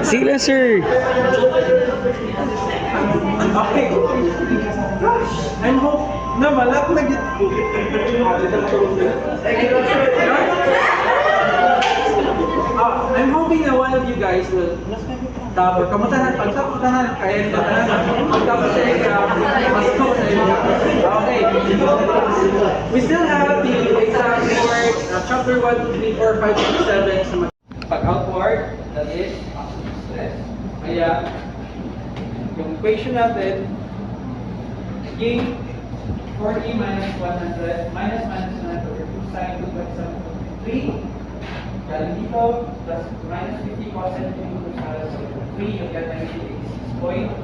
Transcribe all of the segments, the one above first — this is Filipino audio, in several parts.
Sige lang, sir. Okay. I'm hope na malap na git. I'm hoping that one of you guys will tapos kamutahan pagtapuntahan kaya nila pagtapos sa exam mas ko sa inyo. Okay. We still have the exam report chapter 1, 2, 3, 4, 5, 6, 7 sa pag outward, that is stress. Kaya yung equation natin, gain 40 minus 100 minus 100 over 2 sine 2 by 3. Galing dito, plus minus 50 cos 2 plus 3, you'll get 96.0.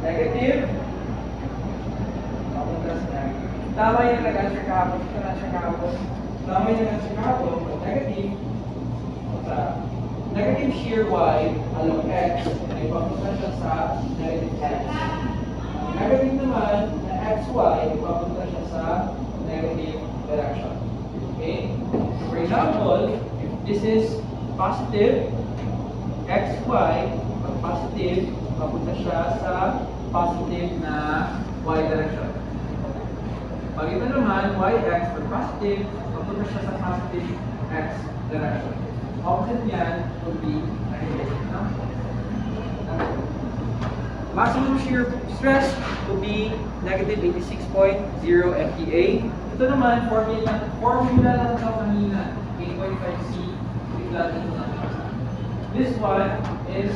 Negative. Papunta sa negative. Tama yung nag-answer kahapon. Ito na-answer kahapon. Tama yung nag-answer kahapon. Negative. Sa negative shear y along x ay papunta siya sa negative x. Negative naman na xy ay papunta siya sa negative direction. Okay? For example, if this is positive, xy, pag positive, papunta siya sa positive na y direction. Pag ito naman, yx, pag positive, papunta siya sa positive x direction. Opposite niyan would be negative. No? Maximum shear stress would be negative 86.0 MPa. Ito naman, formula lang ito kanina, 8.5C. This one is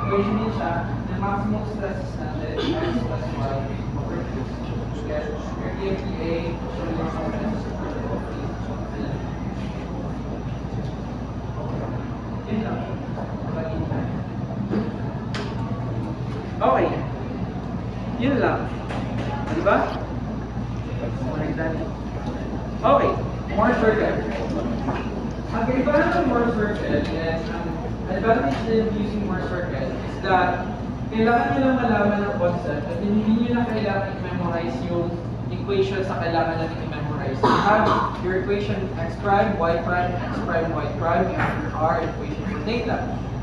equation din siya na maximum stresses natin x plus y over 2. Yes, 30 MPa, yun lang. Okay. Yun lang. Diba? Okay. More circle. Ang kaibahan ng more circle and ang advantage din using more circle is that kailangan nyo lang malaman ng concept at hindi nyo na kailangan i-memorize yung equation sa kailangan natin i-memorize. You have your equation x prime, y prime, x prime, y prime, you have your r equation for theta.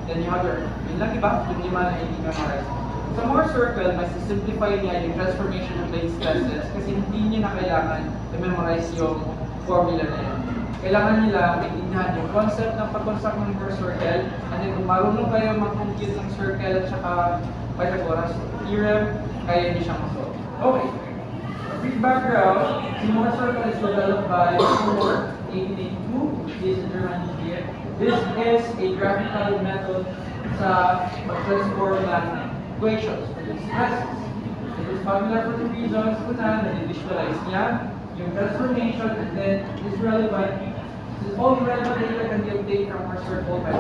Then you have your, yun lang iba, yung lima na hindi memorize. Sa more circle, mas simplify niya yung transformation of plane stresses kasi hindi niya na kailangan i-memorize yung formula na yun. Kailangan nila maintindihan yung concept ng pag-construct ng more circle and then kung marunong kayo mag-compute ng circle at saka Pythagoras theorem, kaya niyo siyang masolve. Okay. Brief background, the more circle is developed by Moore, 1882, which is a German engineer. This is a graphical method sa pag-transform ng equations for the stresses. It is popular for the reasons na na-visualize niya yung transformation and then is relevant. This is all relevant data can be obtained from our circle by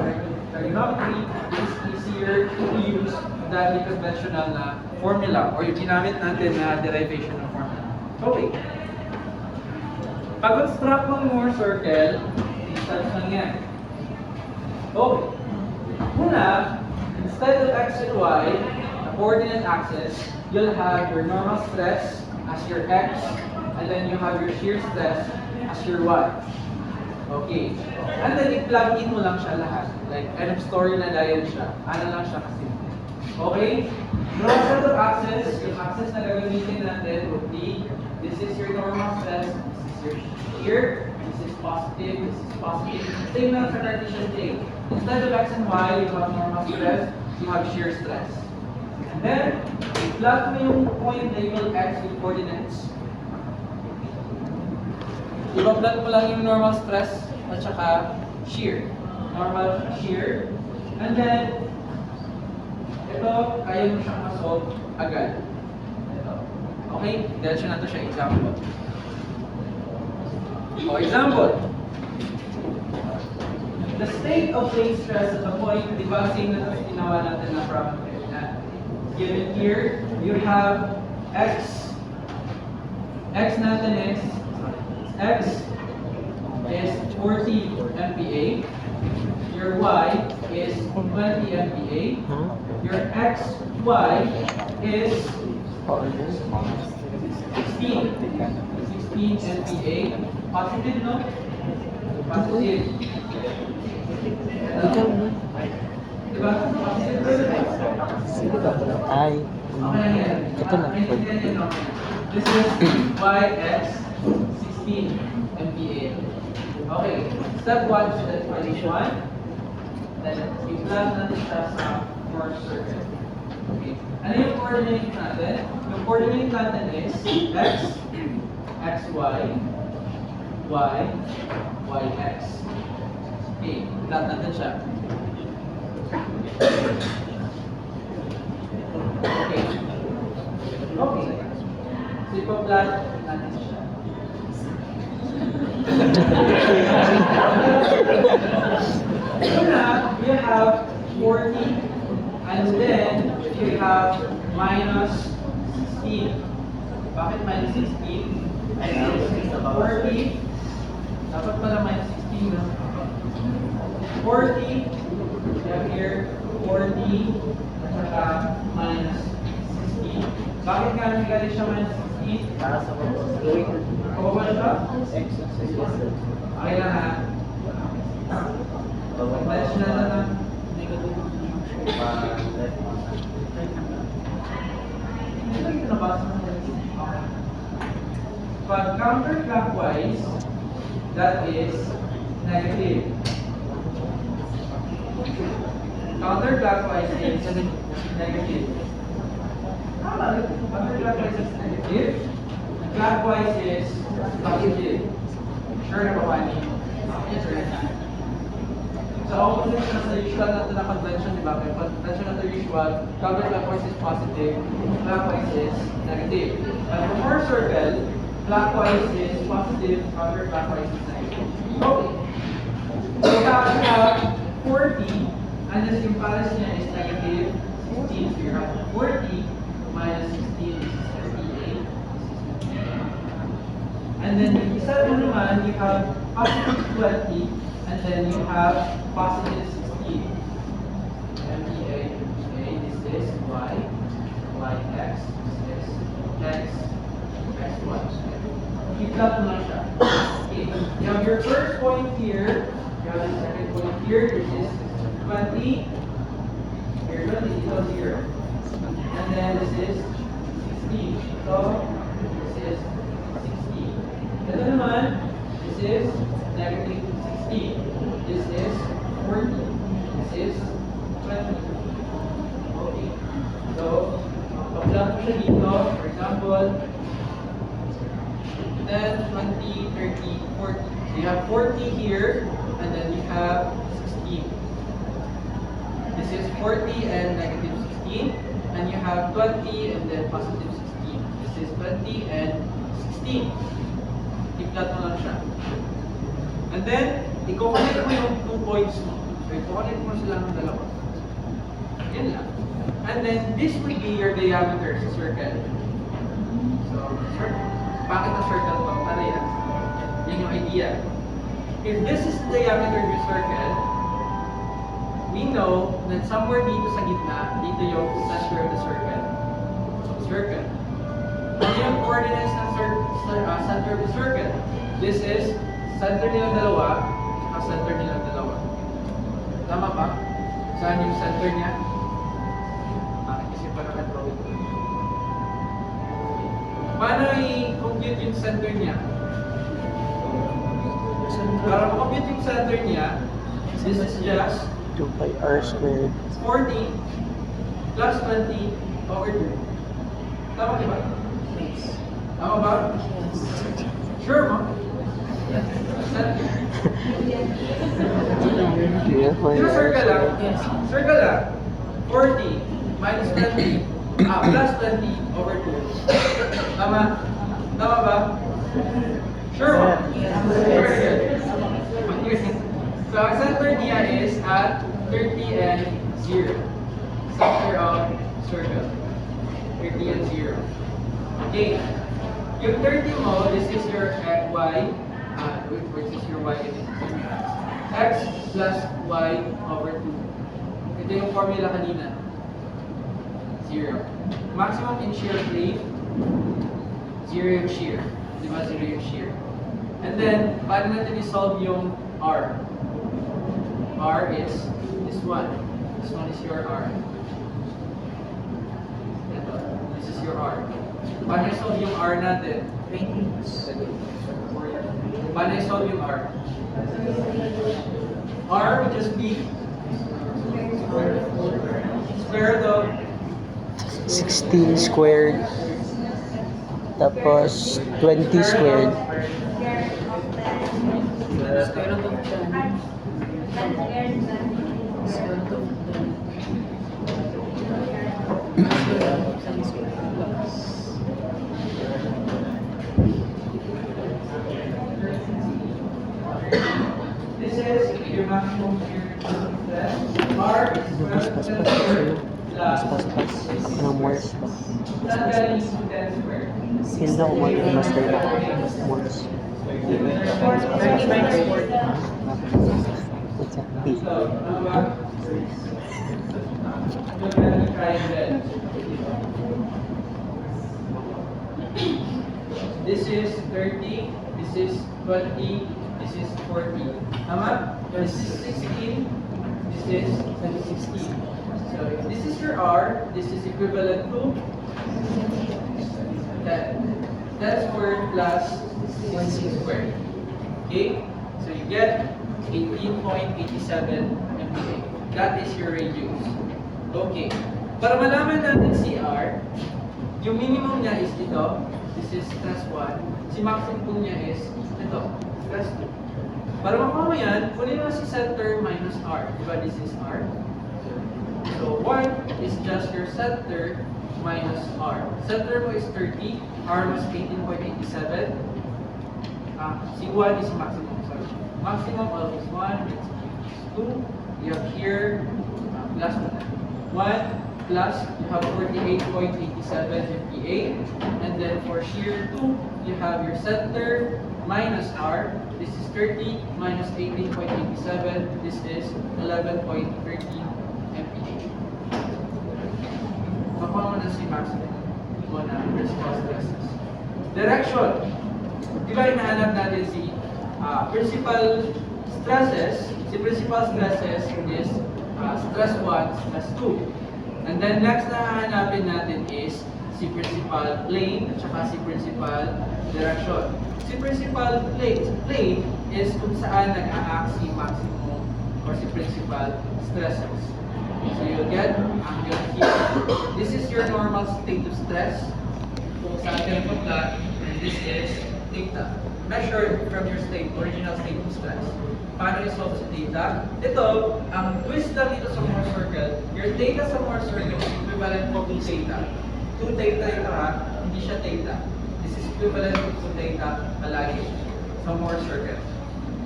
trigonometry. It is easier to use than the conventional na formula or yung ginamit natin na derivation ng formula. Okay. Pag-construct ng more circle, i-start lang yan. Okay. Una, instead of x and y, the coordinate axis, you'll have your normal stress as your x, and then you have your shear stress as your y. Okay. And then i-plug in mo lang siya lahat. Like, end of story na dahil siya. Ano lang siya kasi. Okay? Draw a set of axes. Yung axis na gagamitin natin would be, this is your normal stress, this is your shear, this is positive, this is positive. Same lang sa Cartesian plane. Instead of x and y, you have normal stress, you have shear stress. And then, i-plug mo yung point label x with coordinates. I-plug mo lang yung normal stress at saka shear. Normal shear. And then, ito, kaya mo siyang masolve agad. Ito. Okay? Diretso na ito siya. Example. For example, the state of plane stress at the point, di ba, same na ito ginawa natin na problem. Given here, you have x. X natin is, x is 40 MPa. Your y is 20 MPa. Your xy is 16 MPa. Positive, no? Positive. Diba? Positive coordinate. Sige ba? Ay, Okay na yan. ito na. Maintindihan niyo naman. This is YX 16 MPa. Okay. Step 1 is definition. Then, i-plug natin siya sa Morse circuit. Okay. Ano yung coordinate natin? Yung coordinate natin is X, XY, Y, YX. Okay. Plot natin siya. Okay. Okay. So, ipa-plot natin siya. Una, we have 40, and then we have minus 16. Bakit minus 16? 40. Dapat pala minus 16, no? 40. We have here 40 at saka minus 16. Bakit nga galing siya minus 16? Para sa pagpapagawin. Pababa siya? Okay lang ha. Pagbalis na lang ng negative. Ito yung nabasa mo. Okay. Pag counterclockwise, that is negative. Counterclockwise is negative. Counterclockwise is negative. Clockwise is positive. Sure na ba, Fanny? Yes, sir. Sa opposite na sa usual natin na convention, di ba? May convention na sa usual, counterclockwise is positive, clockwise is negative. But for Morse circle, clockwise is positive, counterclockwise is negative. Okay. So we have 40, and this yung pares niya is negative 16. So you have 40 minus 16 is 38. And then yung isa mo naman, you have positive 20, and then you have positive 16. MPa, this is Y, YX, this is X, XY. Keep that mo lang siya. Okay, you have your first point here, you have the second point here, this is 20, here 20, ito 0. And then this is 16. So, this is 16. Ito naman, this is negative 16. This is 40. This is 20. Okay. So, pag-plot mo siya dito, for example, 10, 20, 30, 40. So you have 40 here, and then you have 16. This is 40 and negative 16, and you have 20 and then positive 16. This is 20 and 16. I-plot mo lang siya. And then, i-connect mo yung 2 points mo. So, i-connect mo sila ng dalawa. Yan lang. And then, this would be your diameter sa circle. So, bakit na circle to? Para yan. Yan yung idea. If this is the diameter of your circle, we know that somewhere dito sa gitna, dito yung center of the circle. Circle. Ano yung coordinates ng center of the circle? This is center nilang dalawa, at center nilang dalawa. Tama ba? Saan yung center niya? Bakit kasi pa nakadraw ito? Paano i-compute yung center niya? Para ma-compute yung center niya, this is just 2 pi r squared. 40 plus 20 over 2. Tama di ba? Tama ba? Sure mo? Center. Yeah, Di ba circle lang? Circle lang. 40 minus 20 plus 20 over 2. Tama? Tama ba? Sure mo? Very good. So ang center niya is at 30 and 0. Center of circle. 30 and 0. Okay. Yung 30 mo, this is your y. Which is your y. X plus y over 2. Ito yung formula kanina. 0. Maximum in shear plane. 0 yung shear. Diba 0 yung shear? And then, paano natin i-solve yung R? R is this one. This one is your R. Ito, this is your R. Paano i-solve yung R natin? Paano i-solve yung R? R would just be square root of 16 squared. Tapos 20 squared. this is your maximum shear stress. R is Pas, pas, pas. Pas, pas, pas. Anong morse ba? Saan galing yung 10 square? Hindi ako mag-master na morse. What's that? P. So, ano ba? Look at the triangle. This is 30, this is 20, this is 40. Tama? This is 16, this is 16. So if this is your R, this is equivalent to 10. 10 squared plus 16 squared. Okay? So you get 18.87 MPa. That is your radius. Okay. Para malaman natin si R, yung minimum niya is ito. This is stress 1. Si maximum niya is ito. Stress 2. Para makuha mo yan, kunin mo si center minus R. Diba this is R? So 1 is just your center minus R. Center mo is 30. R was 18.87. Si 1 is maximum. Sorry. Maximum of is 1, it's 2. You have here plus 1 plus you have 48.87 MPa. And then for shear 2, you have your center minus R. This is 30 minus 18.87. This is 11.13 MPa. Makuha mo na si maximum mo na principal stresses. Direction. Di ba hinahanap natin si principal stresses? Si principal stresses is stress 1, stress 2. And then next na hahanapin natin is si principal plane at saka si principal direction. Si principal plane is kung saan nag-a-act si maximum or si principal stresses. So you'll get angle here. This is your normal state of stress. Kung saan ka napunta, and this is theta. Measured from your original state of stress. Paano i-solve sa theta? Ito, ang twist lang dito sa Mohr circle, your theta sa Mohr circle is equivalent to theta. 2 theta ito ha, hindi siya theta. This is equivalent to 2 theta palagi sa Mohr circle.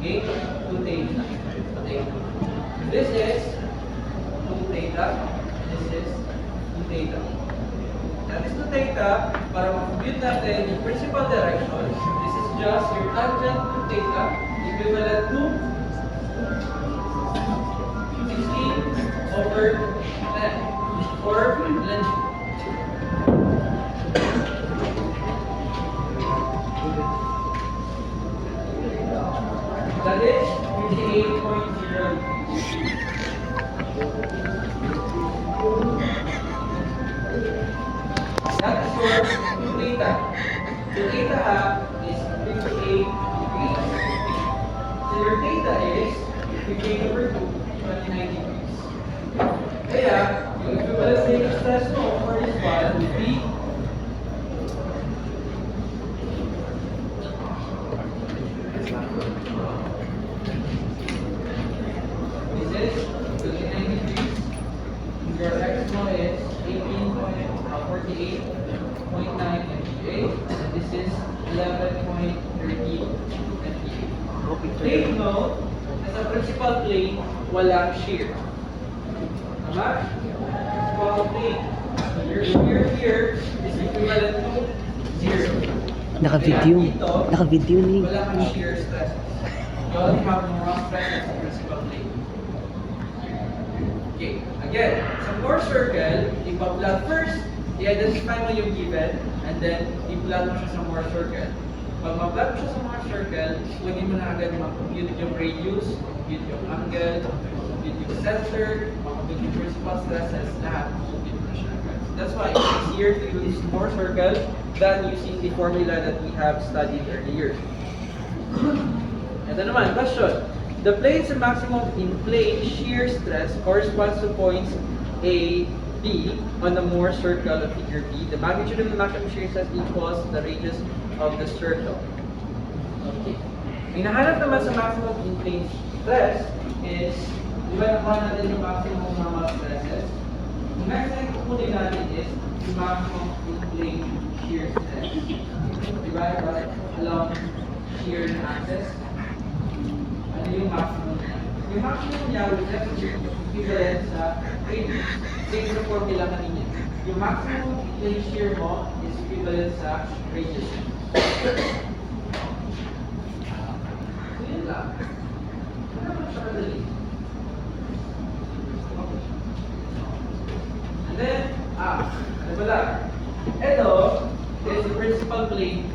Okay? 2 theta. 2 theta. This is 2 theta. This is 2 theta. That is 2 theta. Para ma-compute natin yung principal direction, this is just your tangent to theta equivalent to 16 over 10 or length. That is 58.0. That is your theta. The theta is 58 degrees. So your theta is 58 over 2, 29 degrees. Kaya, yung equivalent state of stress mo for this one would be this is 29 degrees. Your x mo is 18.48.9 MPa. And this is 11.13 MPa. Take note, sa principal plane, walang shear. Tama? Principal plane. Your shear here is equivalent to 0. Naka-video. Dito, Naka-video ni. wala kang shear stresses. You only have normal stresses sa principal plane. Okay, again, sa Mohr circle, ipa-plot first, i-identify mo yung given, and then i-plot mo siya sa Mohr circle. Pag ma-plot siya sa mga circle, pwede mo na agad ma-compute yung radius, compute yung angle, compute yung center, compute yung principal stresses, lahat. Compute mo na siya agad. That's why it's easier to use more circle than using the formula that we have studied earlier. Ito naman, question. The plane's maximum in plane shear stress corresponds to points A, B on the Mohr circle of figure B. The magnitude of the maximum shear stress equals the radius of the circle. Okay. Ang hinahanap naman sa maximum in plane stress is, di ba nakuha natin yung maximum normal stresses? Ang next na kukunin natin is yung maximum in plane shear stress. Di ba? Along shear axis. Ano yung maximum niya? Yung maximum niya will just be equivalent sa radius. Same sa formula kanina. Yung maximum plane shear mo is equivalent sa radius. So yun lang. Ano naman siya kadali? Okay. And then, ano pala? Ito is the principal plane.